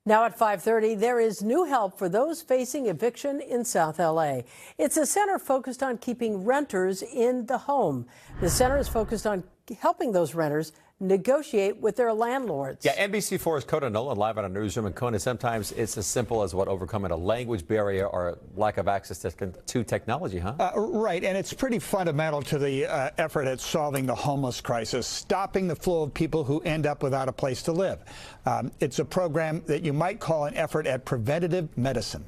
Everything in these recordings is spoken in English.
Now at 5:30, there is new help for those facing eviction in South LA. It's a center focused on keeping renters in the home. The center is focused on helping those renters negotiate with their landlords. Yeah, NBC4's Conan Nolan live in a newsroom. And Conan, sometimes it's as simple as overcoming a language barrier or lack of access to technology, huh? Right, and it's pretty fundamental to the effort at solving the homeless crisis, stopping the flow of people who end up without a place to live. It's a program that you might call an effort at preventative medicine.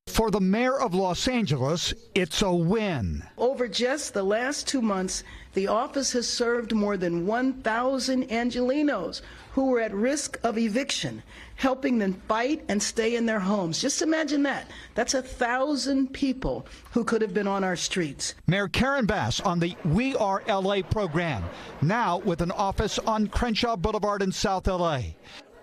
For the mayor of Los Angeles, it's a win. Over just the last 2 months, the office has served more than 1,000 Angelenos who were at risk of eviction, helping them fight and stay in their homes. Just imagine that. That's 1,000 people who could have been on our streets. Mayor Karen Bass on the We Are LA program, now with an office on Crenshaw Boulevard in South LA,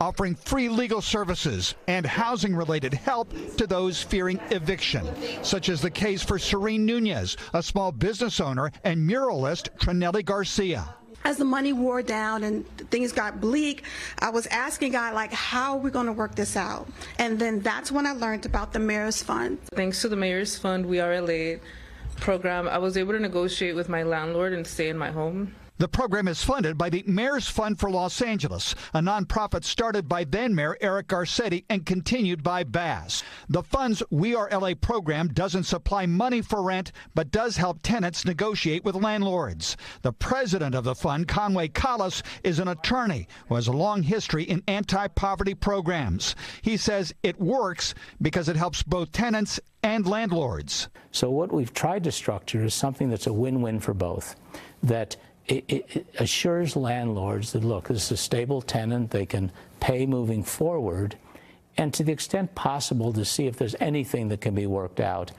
offering free legal services and housing-related help to those fearing eviction, such as the case for Serene Nunez, a small business owner, and muralist Trinelli Garcia. As the money wore down and things got bleak, I was asking God, like, how are we going to work this out? And then that's when I learned about the Mayor's Fund. Thanks to the Mayor's Fund, We Are LA program, I was able to negotiate with my landlord and stay in my home. The program is funded by the Mayor's Fund for Los Angeles, a nonprofit started by then-Mayor Eric Garcetti and continued by Bass. The fund's We Are LA program doesn't supply money for rent, but does help tenants negotiate with landlords. The president of the fund, Conway Collis, is an attorney who has a long history in anti-poverty programs. He says it works because it helps both tenants and landlords. So what we've tried to structure is something that's a win-win for both, that it assures landlords that, look, this is a stable tenant, they can pay moving forward, and to the extent possible to see if there's anything that can be worked out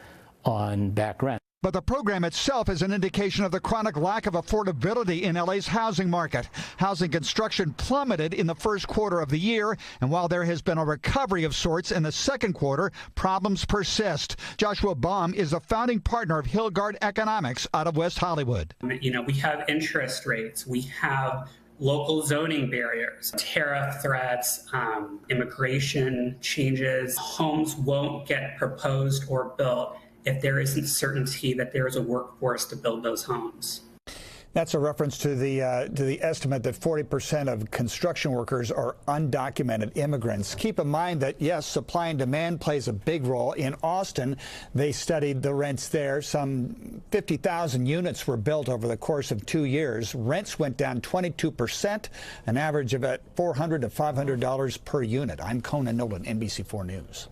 on back rent. But the program itself is an indication of the chronic lack of affordability in LA's housing market. Housing construction plummeted in the first quarter of the year, and while there has been a recovery of sorts in the second quarter, problems persist. Joshua Baum is the founding partner of Hillgard Economics out of West Hollywood. You know, we have interest rates, we have local zoning barriers, tariff threats, immigration changes. Homes won't get proposed or built if there isn't certainty that there is a workforce to build those homes. That's a reference to the estimate that 40% of construction workers are undocumented immigrants. Keep in mind that, yes, supply and demand plays a big role. In Austin, they studied the rents there. Some 50,000 units were built over the course of 2 years. Rents went down 22%, an average of about $400 to $500 per unit. I'm Conan Nolan, NBC4 News.